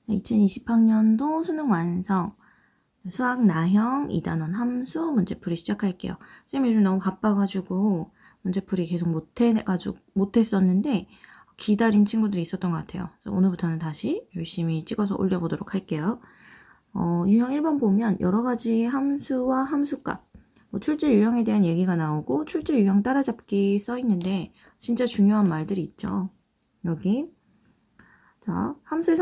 2020학년도 수능 완성. 수학 나형 2단원 함수 문제풀이 시작할게요. 쌤이 요즘 너무 바빠가지고 문제풀이 계속 못했었는데 기다린 친구들이 있었던 것 같아요. 그래서 오늘부터는 다시 열심히 찍어서 올려보도록 할게요. 유형 1번 보면 여러 가지 함수와 함수값, 출제 유형에 대한 얘기가 나오고 출제 유형 따라잡기 써 있는데 진짜 중요한 말들이 있죠. 여기 자, 함수의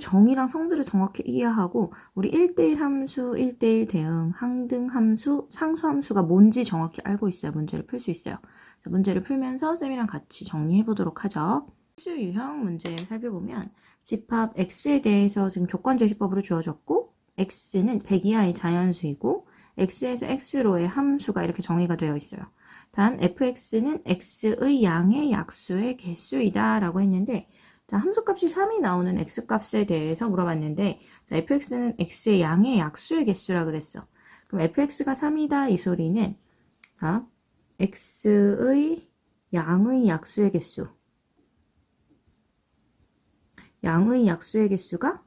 정의랑 성질을 정확히 이해하고 우리 1대1 함수, 1대1 대응, 항등 함수, 상수 함수가 뭔지 정확히 알고 있어야 문제를 풀 수 있어요. 자, 문제를 풀면서 쌤이랑 같이 정리해 보도록 하죠. 함수 유형 문제 살펴보면 집합 x에 대해서 지금 조건제시법으로 주어졌고 x는 100 이하의 자연수이고 x에서 x로의 함수가 이렇게 정의가 되어 있어요. 단 fx는 x의 양의 약수의 개수이다 라고 했는데 자, 함수값이 3이 나오는 x값에 대해서 물어봤는데 자, fx는 x의 양의 약수의 개수라 그랬어. 그럼 fx가 3이다 이 소리는 자, x의 양의 약수의 개수 양의 약수의 개수가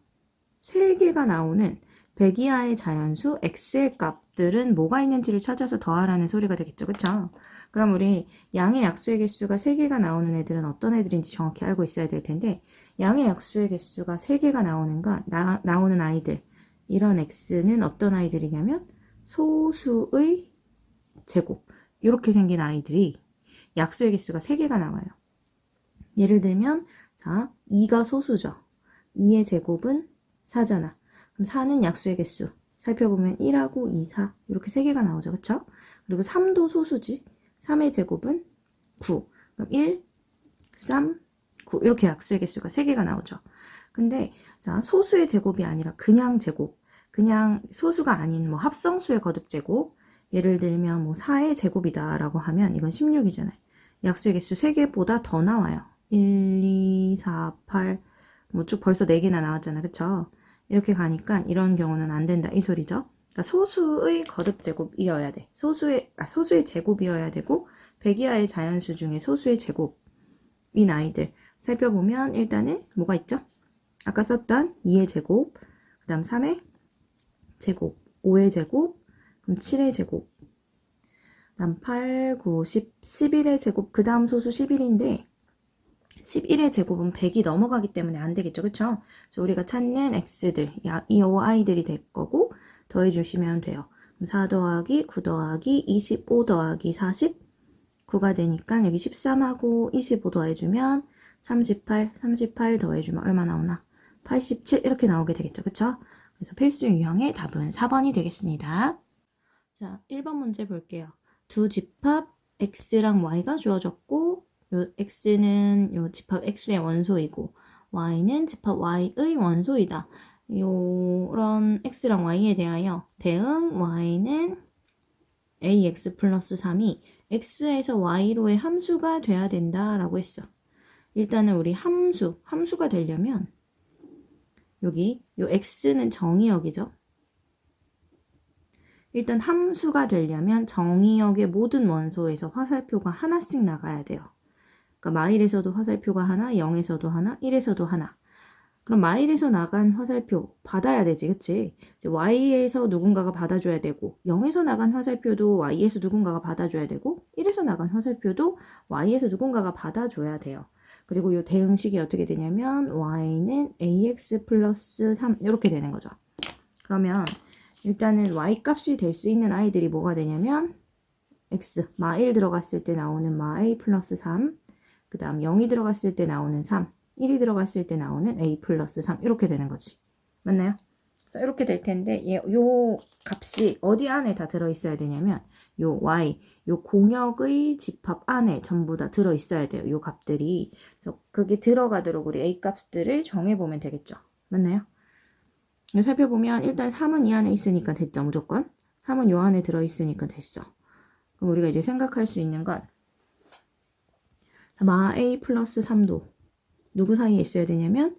3개가 나오는 100 이하의 자연수 x의 값들은 뭐가 있는지를 찾아서 더하라는 소리가 되겠죠. 그쵸? 그럼 우리 양의 약수의 개수가 3개가 나오는 애들은 어떤 애들인지 정확히 알고 있어야 될 텐데 양의 약수의 개수가 3개가 나오는 아이들 이런 x는 어떤 아이들이냐면 소수의 제곱 이렇게 생긴 아이들이 약수의 개수가 3개가 나와요. 예를 들면 자 2가 소수죠. 2의 제곱은 4잖아. 그럼 4는 약수의 개수. 살펴보면 1하고 2, 4 이렇게 3개가 나오죠. 그쵸? 그리고 3도 소수지. 3의 제곱은 9. 그럼 1, 3, 9 이렇게 약수의 개수가 3개가 나오죠. 근데 자 소수의 제곱이 아니라 그냥 제곱. 그냥 소수가 아닌 뭐 합성수의 거듭 제곱. 예를 들면 뭐 4의 제곱이다 라고 하면 이건 16이잖아요. 약수의 개수 3개보다 더 나와요. 1, 2, 4, 8 뭐 쭉 벌써 4개나 나왔잖아. 그쵸? 이렇게 가니까 이런 경우는 안 된다 이 소리죠. 그러니까 소수의 거듭 제곱이어야 돼. 소수의 제곱이어야 되고 100 이하의 자연수 중에 소수의 제곱인 아이들 살펴보면 일단은 뭐가 있죠? 아까 썼던 2의 제곱, 그 다음 3의 제곱, 5의 제곱, 그럼 7의 제곱, 그 다음 8, 9, 10, 11의 제곱, 그 다음 소수 11인데 11의 제곱은 100이 넘어가기 때문에 안 되겠죠. 그쵸? 그래서 우리가 찾는 x들, 이 a이들이 될 거고 더해주시면 돼요. 4 더하기 9 더하기 25 더하기 49가 되니까 여기 13하고 25 더해주면 38 더해주면 얼마 나오나? 87 이렇게 나오게 되겠죠. 그쵸? 그래서 필수 유형의 답은 4번이 되겠습니다. 자, 1번 문제 볼게요. 두 집합 x랑 y가 주어졌고 요 x는 요 집합 x의 원소이고 y는 집합 y의 원소이다. 요런 x랑 y에 대하여 대응 y는 ax 플러스 3이 x에서 y로의 함수가 돼야 된다 라고 했어. 일단은 우리 함수가 되려면 여기 요 x는 정의역이죠. 일단 함수가 되려면 정의역의 모든 원소에서 화살표가 하나씩 나가야 돼요. 그러니까 마일에서도 화살표가 하나, 0에서도 하나, 1에서도 하나. 그럼 마일에서 나간 화살표 받아야 되지, 그치? 이제 y에서 누군가가 받아줘야 되고 0에서 나간 화살표도 y에서 누군가가 받아줘야 되고 1에서 나간 화살표도 y에서 누군가가 받아줘야 돼요. 그리고 이 대응식이 어떻게 되냐면 y는 ax 플러스 3 이렇게 되는 거죠. 그러면 일단은 y값이 될 수 있는 아이들이 뭐가 되냐면 x, 마1 들어갔을 때 나오는 마 a 플러스 3 그 다음 0이 들어갔을 때 나오는 3, 1이 들어갔을 때 나오는 a 플러스 3 이렇게 되는 거지. 맞나요? 자, 이렇게 될 텐데 요 값이 어디 안에 다 들어있어야 되냐면 요 y, 요 공역의 집합 안에 전부 다 들어있어야 돼요. 요 값들이. 그래서 그게 들어가도록 우리 a 값들을 정해보면 되겠죠. 맞나요? 살펴보면 일단 3은 이 안에 있으니까 됐죠. 무조건. 3은 요 안에 들어있으니까 됐어. 그럼 우리가 이제 생각할 수 있는 건 마 a 플러스 3도 누구 사이에 있어야 되냐면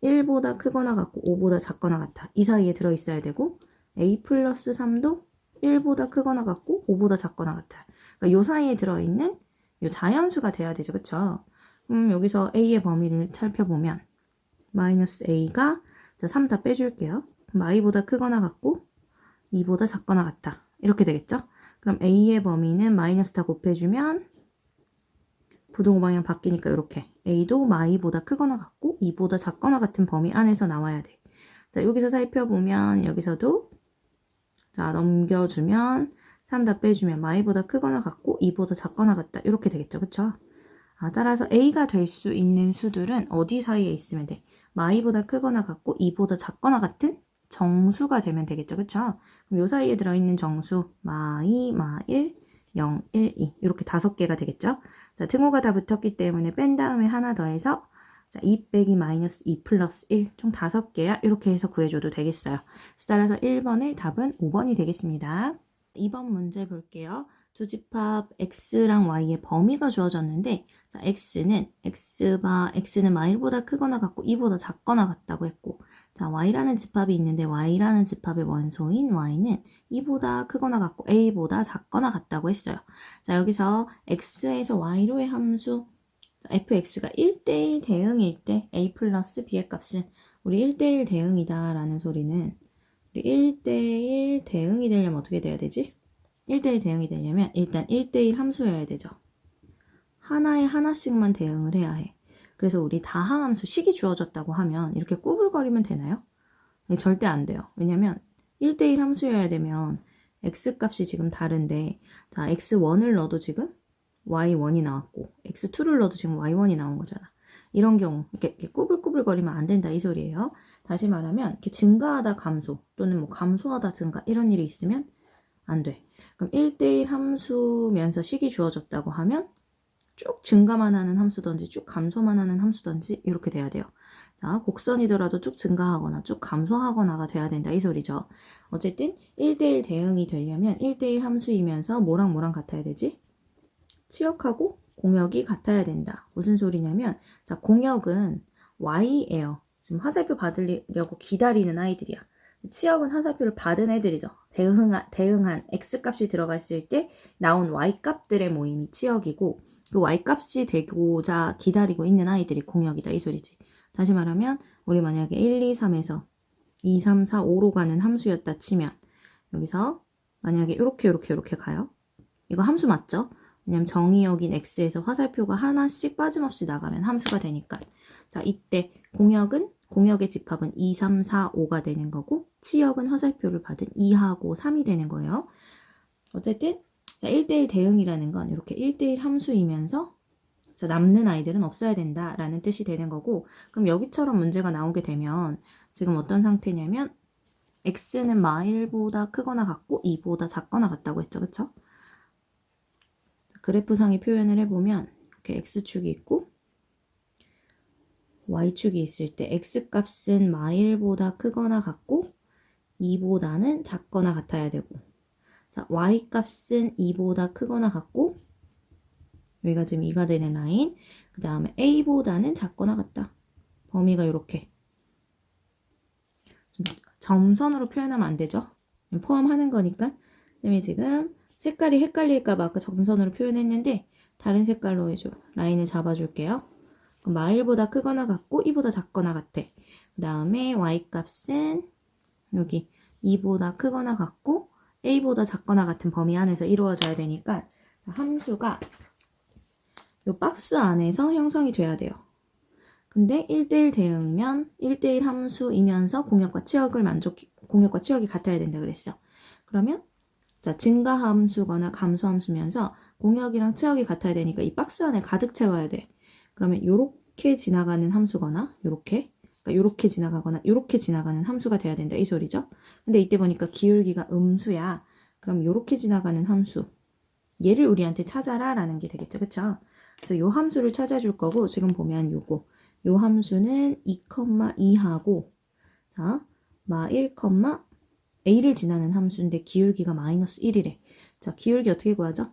1보다 크거나 같고 5보다 작거나 같아. 이 사이에 들어있어야 되고 a 플러스 3도 1보다 크거나 같고 5보다 작거나 같아. 그러니까 요 사이에 들어있는 요 자연수가 돼야 되죠. 그쵸? 여기서 a의 범위를 살펴보면 마이너스 a가 자, 3 다 빼줄게요. 그럼 i보다 크거나 같고 2보다 작거나 같다. 이렇게 되겠죠? 그럼 a의 범위는 마이너스 다 곱해주면 부등호 방향 바뀌니까 이렇게 a도 마이보다 크거나 같고 2보다 작거나 같은 범위 안에서 나와야 돼. 자, 여기서 살펴보면 여기서도 자, 넘겨주면 3 다 빼주면 마이보다 크거나 같고 2보다 작거나 같다. 이렇게 되겠죠. 그쵸? 따라서 a가 될 수 있는 수들은 어디 사이에 있으면 돼? 마이보다 크거나 같고 2보다 작거나 같은 정수가 되면 되겠죠. 그쵸? 그럼 요 사이에 들어있는 정수 마이, 마일, 0, 1, 2 이렇게 5개가 되겠죠. 자, 등호가 다 붙었기 때문에 뺀 다음에 하나 더해서 자, 2 빼기 마이너스 2 플러스 1 총 5개야. 이렇게 해서 구해줘도 되겠어요. 따라서 1번의 답은 5번이 되겠습니다. 2번 문제 볼게요. 두 집합 x랑 y의 범위가 주어졌는데 자, x는 마일보다 크거나 같고 2보다 작거나 같다고 했고 자, y라는 집합이 있는데 y라는 집합의 원소인 y는 2보다 크거나 같고 a보다 작거나 같다고 했어요. 자, 여기서 x에서 y로의 함수 자, fx가 1대1 대응일 때 a 플러스 b의 값은 우리 1대1 대응이다 라는 소리는 우리 1대1 대응이 되려면 어떻게 돼야 되지? 1대1 대응이 되려면 일단 1대1 함수여야 되죠. 하나에 하나씩만 대응을 해야 해. 그래서 우리 다항함수 식이 주어졌다고 하면 이렇게 꾸불거리면 되나요? 절대 안 돼요. 왜냐면 1대1 함수여야 되면 x값이 지금 다른데 자, x1을 넣어도 지금 y1이 나왔고 x2를 넣어도 지금 y1이 나온 거잖아. 이런 경우 이렇게 꾸불꾸불거리면 안 된다 이 소리예요. 다시 말하면 이렇게 증가하다 감소 또는 뭐 감소하다 증가 이런 일이 있으면 안 돼. 그럼 1대1 함수면서 식이 주어졌다고 하면 쭉 증가만 하는 함수든지 쭉 감소만 하는 함수든지 이렇게 돼야 돼요. 자, 곡선이더라도 쭉 증가하거나 쭉 감소하거나가 돼야 된다 이 소리죠. 어쨌든 1대1 대응이 되려면 1대1 함수이면서 뭐랑 뭐랑 같아야 되지? 치역하고 공역이 같아야 된다. 무슨 소리냐면 자, 공역은 y예요. 지금 화살표 받으려고 기다리는 아이들이야. 치역은 화살표를 받은 애들이죠. 대응한 x값이 들어갔을 때 나온 y값들의 모임이 치역이고 그 y값이 되고자 기다리고 있는 아이들이 공역이다 이 소리지. 다시 말하면 우리 만약에 1, 2, 3에서 2, 3, 4, 5로 가는 함수였다 치면 여기서 만약에 이렇게 가요. 이거 함수 맞죠? 왜냐면 정의역인 x에서 화살표가 하나씩 빠짐없이 나가면 함수가 되니까. 자, 이때 공역의 집합은 2, 3, 4, 5가 되는 거고 치역은 화살표를 받은 2하고 3이 되는 거예요. 어쨌든 자, 1대1 대응이라는 건 이렇게 1대1 함수이면서 자, 남는 아이들은 없어야 된다라는 뜻이 되는 거고 그럼 여기처럼 문제가 나오게 되면 지금 어떤 상태냐면 x는 마일보다 크거나 같고 2보다 작거나 같다고 했죠. 그쵸? 그래프상에 표현을 해보면 이렇게 x축이 있고 y축이 있을 때 x값은 마일보다 크거나 같고 2보다는 작거나 같아야 되고 자, y값은 2보다 크거나 같고 여기가 지금 2가 되는 라인 그 다음에 a보다는 작거나 같다. 범위가 이렇게 점선으로 표현하면 안 되죠. 포함하는 거니까 쌤이 지금 색깔이 헷갈릴까봐 아까 점선으로 표현했는데 다른 색깔로 해줘. 라인을 잡아줄게요. 그럼 마일보다 크거나 같고 2보다 작거나 같아. 그 다음에 y값은 여기 2보다 크거나 같고 a보다 작거나 같은 범위 안에서 이루어져야 되니까 함수가 이 박스 안에서 형성이 돼야 돼요. 근데 1대1 대응이면 1대1 함수이면서 공역과 치역이 같아야 된다 그랬어. 그러면 자, 증가 함수거나 감소 함수면서 공역이랑 치역이 같아야 되니까 이 박스 안에 가득 채워야 돼. 그러면 요렇게 지나가는 함수거나 요렇게 지나가거나 요렇게 지나가는 함수가 돼야 된다 이 소리죠. 근데 이때 보니까 기울기가 음수야. 그럼 요렇게 지나가는 함수 얘를 우리한테 찾아라 라는 게 되겠죠. 그쵸? 그래서 요 함수를 찾아줄 거고 지금 보면 요 함수는 2,2하고 자, 마 1, a를 지나는 함수인데 기울기가 마이너스 1이래. 자, 기울기 어떻게 구하죠?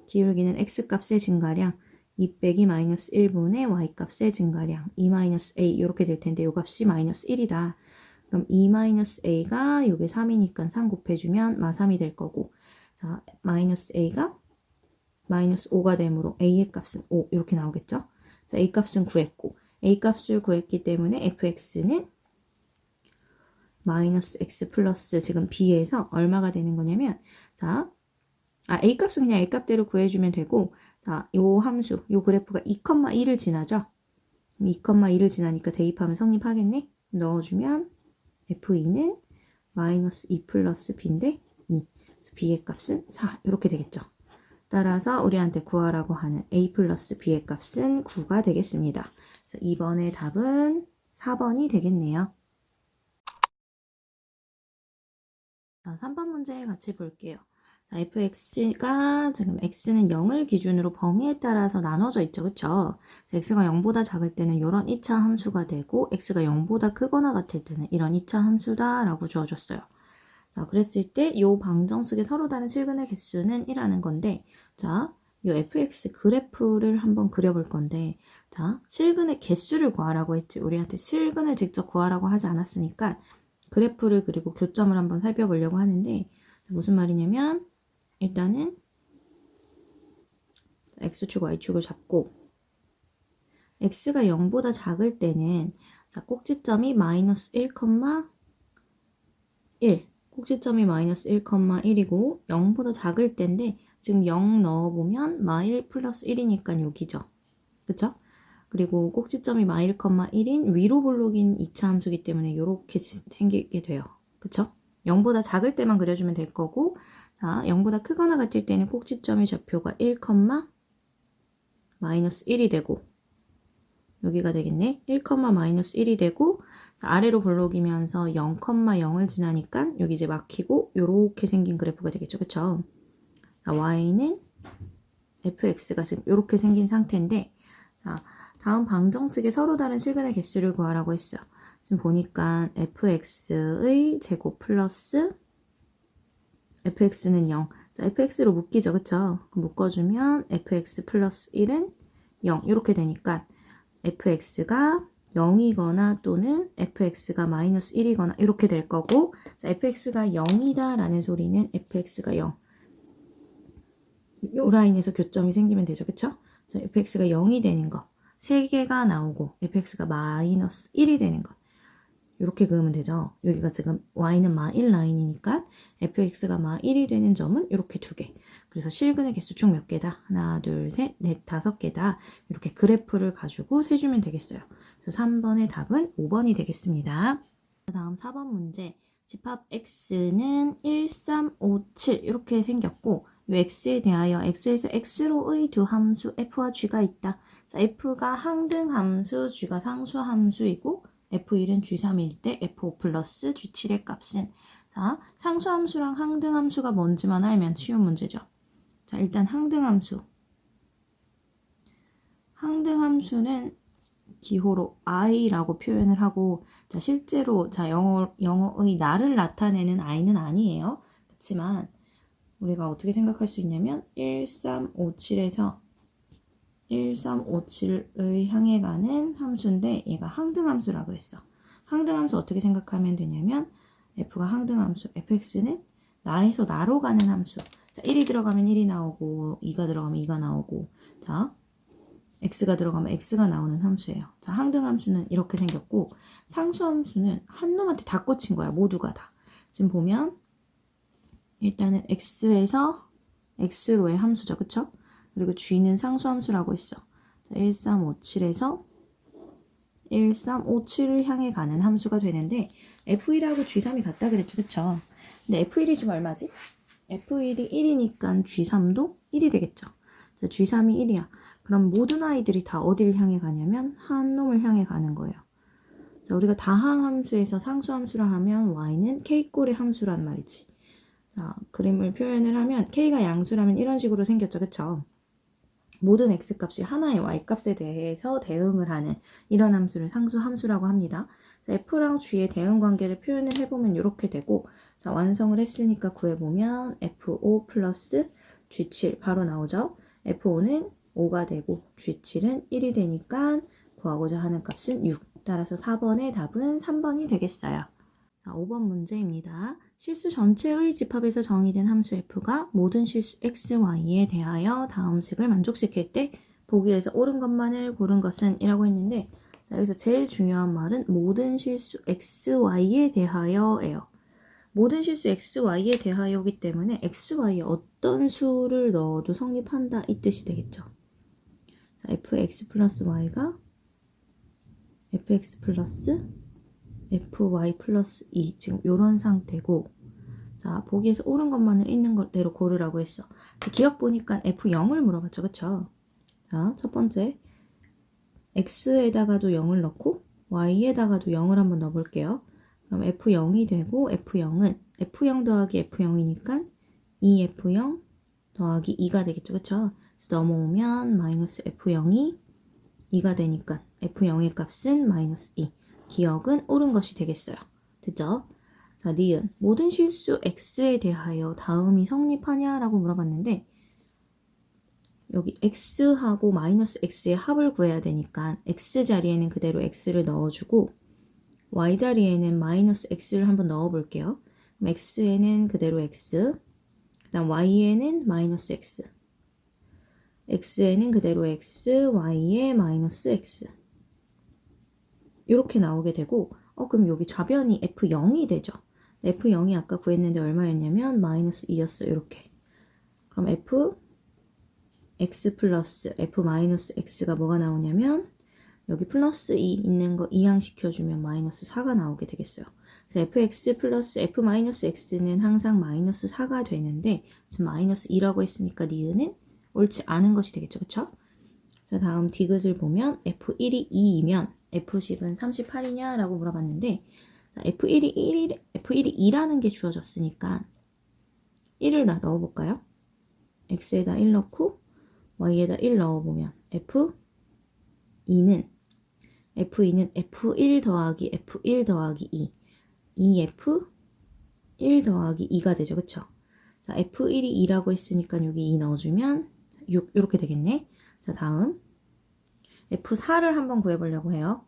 기울기는 x값의 증가량 2 빼기 마이너스 1분의 y값의 증가량 2 마이너스 a 이렇게 될 텐데 요 값이 마이너스 1이다. 그럼 2 마이너스 a가 요게 3이니까 3 곱해주면 마 3이 될 거고 자, 마이너스 a가 마이너스 5가 되므로 a의 값은 5 이렇게 나오겠죠? 자, a 값은 구했고 a 값을 구했기 때문에 fx는 마이너스 x 플러스 지금 b에서 얼마가 되는 거냐면 자, a 값은 그냥 a 값대로 구해주면 되고 자, 요 함수, 요 그래프가 2,2를 지나죠? 2,2를 지나니까 대입하면 성립하겠네? 넣어주면 f2는 마이너스 2 플러스 b인데 2. 그래서 b의 값은 4. 이렇게 되겠죠. 따라서 우리한테 구하라고 하는 a 플러스 b의 값은 9가 되겠습니다. 그래서 2번의 답은 4번이 되겠네요. 자, 3번 문제 같이 볼게요. 자, fx가 지금 x는 0을 기준으로 범위에 따라서 나눠져 있죠. 그쵸? x가 0보다 작을 때는 이런 2차 함수가 되고 x가 0보다 크거나 같을 때는 이런 2차 함수다 라고 주어졌어요. 자, 그랬을 때 이 방정식의 서로 다른 실근의 개수는 1라는 건데 자, 이 fx 그래프를 한번 그려볼 건데 자, 실근의 개수를 구하라고 했지. 우리한테 실근을 직접 구하라고 하지 않았으니까 그래프를 그리고 교점을 한번 살펴보려고 하는데 무슨 말이냐면 일단은 x축, y축을 잡고 x가 0보다 작을 때는 자, 꼭지점이 마이너스 1, 1 꼭지점이 마이너스 1,1이고 0보다 작을 때인데 지금 0 넣어보면 마1 플러스 1이니까 여기죠. 그쵸? 그리고 꼭지점이 마1, 1인 위로 볼록인 2차 함수기 때문에 이렇게 생기게 돼요. 그쵸? 0보다 작을 때만 그려주면 될 거고 자, 0보다 크거나 같을 때는 꼭지점의 좌표가 1, 마이너스 1이 되고 여기가 되겠네. 1, 마이너스 1이 되고 자, 아래로 볼록이면서 0, 0을 지나니까 여기 이제 막히고 요렇게 생긴 그래프가 되겠죠. 그쵸? 자, y는 fx가 지금 요렇게 생긴 상태인데 자, 다음 방정식의 서로 다른 실근의 개수를 구하라고 했어. 지금 보니까 fx의 제곱 플러스 fx는 0. 자, fx로 묶이죠. 그쵸? 묶어주면 fx 플러스 1은 0. 이렇게 되니까 fx가 0이거나 또는 fx가 마이너스 1이거나 이렇게 될 거고 자, fx가 0이다 라는 소리는 fx가 0. 요 라인에서 교점이 생기면 되죠. 그쵸? 자, fx가 0이 되는 거. 3개가 나오고 fx가 마이너스 1이 되는 것. 이렇게 그으면 되죠. 여기가 지금 y는 마1 라인이니까 fx가 마1이 되는 점은 이렇게 2개. 그래서 실근의 개수 총 몇 개다? 하나, 둘, 셋, 넷, 5개다. 이렇게 그래프를 가지고 세주면 되겠어요. 그래서 3번의 답은 5번이 되겠습니다. 다음 4번 문제. 집합 x는 1, 3, 5, 7 이렇게 생겼고 이 x에 대하여 x에서 x로의 두 함수 f와 g가 있다. 자, f가 항등 함수, g가 상수 함수이고 f1은 g3일 때 f5 플러스 g7의 값은 자, 상수함수랑 항등함수가 뭔지만 알면 쉬운 문제죠. 자, 일단 항등함수. 항등함수는 기호로 i라고 표현을 하고 자, 실제로 자, 영어의 나를 나타내는 i는 아니에요. 그렇지만 우리가 어떻게 생각할 수 있냐면 1357에서 1357을 향해 가는 함수인데 얘가 항등함수라고 그랬어. 항등함수 어떻게 생각하면 되냐면 f가 항등함수, fx는 나에서 나로 가는 함수. 자, 1이 들어가면 1이 나오고 2가 들어가면 2가 나오고 자, x가 들어가면 x가 나오는 함수예요. 자, 항등함수는 이렇게 생겼고 상수함수는 한 놈한테 다 꽂힌 거야. 모두가 다. 지금 보면 일단은 x에서 x로의 함수죠. 그쵸? 그리고 g는 상수함수라고 했어. 1357에서 1357을 향해 가는 함수가 되는데 f1하고 g3이 같다 그랬죠. 그쵸? 근데 f1이 지금 얼마지? f1이 1이니까 g3도 1이 되겠죠. 자, g3이 1이야. 그럼 모든 아이들이 다 어디를 향해 가냐면 한 놈을 향해 가는 거예요. 자, 우리가 다항함수에서 상수함수라 하면 y는 k꼴의 함수란 말이지. 자, 그림을 표현을 하면 k가 양수라면 이런 식으로 생겼죠. 그쵸? 모든 x값이 하나의 y값에 대해서 대응을 하는 이런 함수를 상수함수라고 합니다. 자, f랑 g의 대응 관계를 표현을 해보면 이렇게 되고 자, 완성을 했으니까 구해보면 f5 플러스 g7 바로 나오죠. f5는 5가 되고 g7은 1이 되니까 구하고자 하는 값은 6. 따라서 4번의 답은 3번이 되겠어요. 자, 5번 문제입니다. 실수 전체의 집합에서 정의된 함수 f가 모든 실수 x, y에 대하여 다음 식을 만족시킬 때 보기에서 옳은 것만을 고른 것은 이라고 했는데 자, 여기서 제일 중요한 말은 모든 실수 xy에 대하여예요. 모든 실수 xy에 대하여이기 때문에 xy에 어떤 수를 넣어도 성립한다 이 뜻이 되겠죠. 자, fx 플러스 y가 fx 플러스 fy 플러스 2 지금 이런 상태고, 자, 보기에서 옳은 것만을 있는 것대로 고르라고 했어. 자, 기억 보니까 f0을 물어봤죠, 그쵸? 자, 첫 번째 x에다가도 0을 넣고 y에다가도 0을 한번 넣어볼게요. 그럼 f0이 되고 f0은 f0 더하기 f0이니까 2f0 더하기 2가 되겠죠, 그쵸? 그래서 넘어오면 마이너스 f0이 2가 되니까 f0의 값은 마이너스 2. 기억은 옳은 것이 되겠어요. 됐죠? 자, 니은 모든 실수 x에 대하여 다음이 성립하냐라고 물어봤는데, 여기 x하고 마이너스 x의 합을 구해야 되니까 x 자리에는 그대로 x를 넣어주고 y 자리에는 마이너스 x를 한번 넣어볼게요. 그럼 x에는 그대로 x, 그 다음 y에는 마이너스 x, x에는 그대로 x, y에 마이너스 x 이렇게 나오게 되고, 그럼 여기 좌변이 f0이 되죠. f0이 아까 구했는데 얼마였냐면 마이너스 2였어. 이렇게. 그럼 x 플러스 f 마이너스 x가 뭐가 나오냐면 여기 플러스 2 있는 거 이항시켜주면 마이너스 4가 나오게 되겠어요. 그래서 fx 플러스 f 마이너스 x는 항상 마이너스 4가 되는데 지금 마이너스 2라고 했으니까 니은은 옳지 않은 것이 되겠죠. 그쵸? 자, 다음 디귿을 보면 f1이 2이면 f10은 38이냐 라고 물어봤는데, f1이 2라는 게 주어졌으니까 1을 다 넣어볼까요? x에다 1 넣고 y에다 1 넣어보면 f2는 f1 더하기 f1 더하기 2f1 더하기 2가 되죠. 그쵸? 자, f1이 2라고 했으니까 여기 2 넣어주면 6 이렇게 되겠네. 자, 다음 f4를 한번 구해보려고 해요.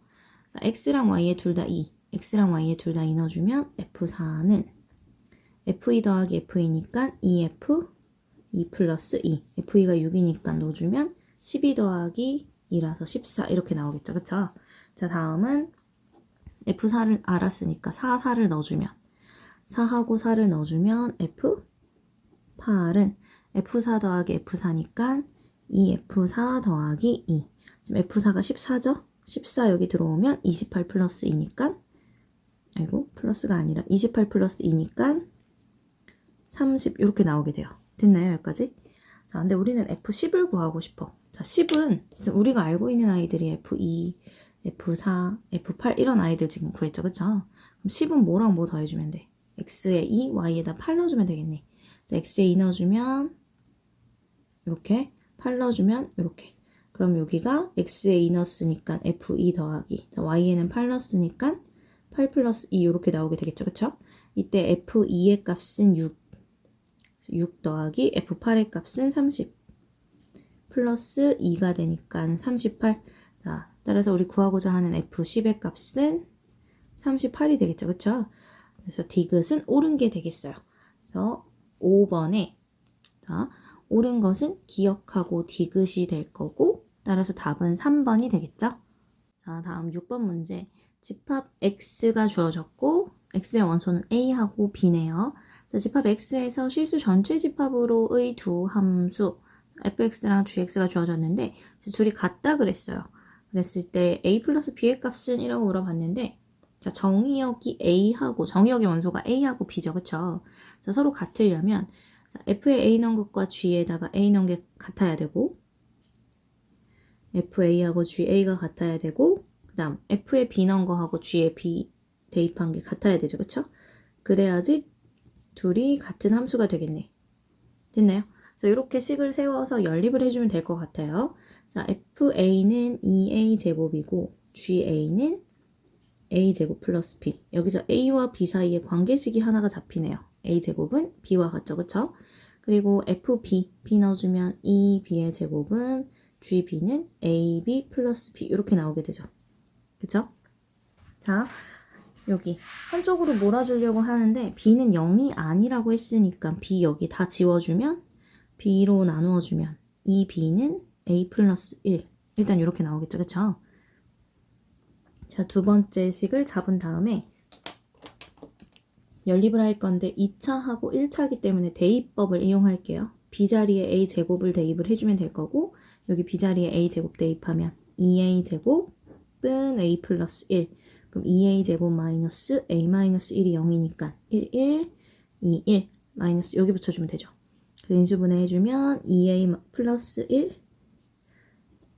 자, x랑 y에 둘 다 2, x랑 y에 둘 다 2 넣어주면 f4는 f2 더하기 f2니까 2f 2 플러스 2, f2가 6이니까 넣어주면 12 더하기 2라서 14 이렇게 나오겠죠. 그쵸? 자, 다음은 f4를 알았으니까 4를 넣어주면 4하고 4를 넣어주면 f8은 f4 더하기 f4니까 2f4 더하기 2. 지금 f4가 14죠? 14 여기 들어오면 28 플러스 2니까, 아이고, 플러스가 아니라 28 플러스 2니까 30 이렇게 나오게 돼요. 됐나요? 여기까지? 자, 근데 우리는 f10을 구하고 싶어. 자, 10은 지금 우리가 알고 있는 아이들이 f2, f4, f8 이런 아이들 지금 구했죠. 그쵸? 그럼 10은 뭐랑 뭐 더해주면 돼? x에 2, y에다 8 넣어주면 되겠네. 자, x에 2 넣어주면 이렇게, 8 넣어주면 이렇게. 그럼 여기가 x에 2 넣었으니까 f2 더하기, 자, y에는 8 넣었으니까 8 플러스 2 이렇게 나오게 되겠죠. 그쵸? 이때 f2의 값은 6 더하기 f8의 값은 30 플러스 2가 되니까 38. 자, 따라서 우리 구하고자 하는 f10의 값은 38이 되겠죠. 그쵸? 그래서 디귿은 옳은 게 되겠어요. 그래서 5번에, 자, 옳은 것은 기억하고 디귿이 될 거고, 따라서 답은 3번이 되겠죠. 자, 다음 6번 문제. 집합 x가 주어졌고 x의 원소는 a하고 b네요. 자, 집합 x에서 실수 전체 집합으로의 두 함수 fx랑 gx가 주어졌는데 둘이 같다 그랬어요. 그랬을 때 a 플러스 b의 값은 이라고 물어봤는데, 자, 정의역이 a하고, 정의역의 원소가 a하고 b죠. 그쵸? 자, 서로 같으려면 자, f에 a 넣은 것과 g에다가 a 넣은 게 같아야 되고, fa하고 ga가 같아야 되고, 그 다음 f에 b 넣은 거하고 g에 b 대입한 게 같아야 되죠. 그쵸? 그래야지 둘이 같은 함수가 되겠네. 됐나요? 그래서 이렇게 식을 세워서 연립을 해주면 될 것 같아요. 자, fa는 2a 제곱이고 ga는 a 제곱 플러스 b. 여기서 a와 b 사이에 관계식이 하나가 잡히네요. a 제곱은 b와 같죠. 그쵸? 그리고 fb, b 넣어주면 2b의 제곱은 gb는 ab 플러스 b 이렇게 나오게 되죠. 그쵸? 자, 여기 한쪽으로 몰아주려고 하는데 b는 0이 아니라고 했으니까 b 여기 다 지워주면 b로 나누어주면 이 b는 a 플러스 1. 일단 이렇게 나오겠죠. 그쵸? 자, 두 번째 식을 잡은 다음에 연립을 할 건데 2차하고 1차이기 때문에 대입법을 이용할게요. B자리에 A제곱을 대입을 해주면 될 거고 여기 B자리에 A제곱 대입하면 2A제곱은 A 플러스 1 그럼 2A제곱 마이너스 A 마이너스 1이 0이니까 1, 1, 2, 1 마이너스 여기 붙여주면 되죠. 그래서 인수분해 해주면 2A 플러스 1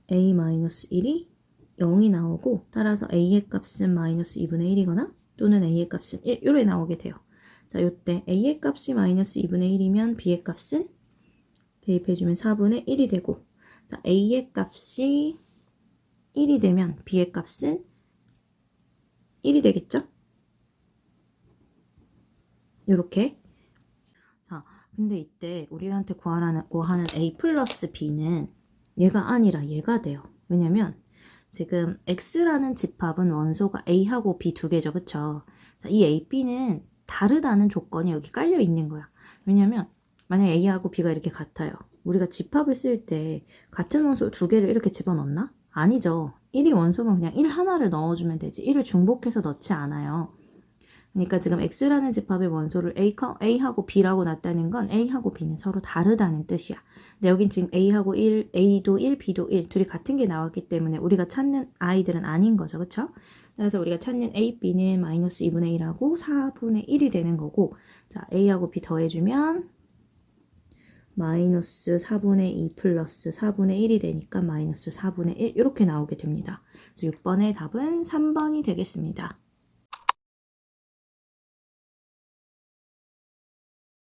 A 마이너스 1이 0이 나오고 따라서 A의 값은 마이너스 2분의 1이거나 또는 A의 값은 1 이렇게 나오게 돼요. 자, 요때 A의 값이 마이너스 2분의 1이면 B의 값은 대입해주면 4분의 1이 되고 자, A의 값이 1이 되면 B의 값은 1이 되겠죠? 요렇게. 자, 근데 이때 우리한테 구하라고 하는 A 플러스 B는 얘가 아니라 얘가 돼요. 왜냐면 지금 X라는 집합은 원소가 A하고 B 두 개죠. 그쵸? 자, 이 A, B는 다르다는 조건이 여기 깔려 있는 거야. 왜냐면 만약에 A하고 B가 이렇게 같아요. 우리가 집합을 쓸 때 같은 원소 두 개를 이렇게 집어넣나? 아니죠. 1이 원소면 그냥 1 하나를 넣어주면 되지. 1을 중복해서 넣지 않아요. 그러니까 지금 X라는 집합의 원소를 A하고 B라고 놨다는 건 A하고 B는 서로 다르다는 뜻이야. 근데 여긴 지금 A하고 1, A도 1, B도 1 둘이 같은 게 나왔기 때문에 우리가 찾는 아이들은 아닌 거죠. 그쵸? 그래서 우리가 찾는 A, B는 마이너스 2분의 1하고 4분의 1이 되는 거고 자, A하고 B 더해주면 마이너스 4분의 2 플러스 4분의 1이 되니까 마이너스 4분의 1 이렇게 나오게 됩니다. 그래서 6번의 답은 3번이 되겠습니다.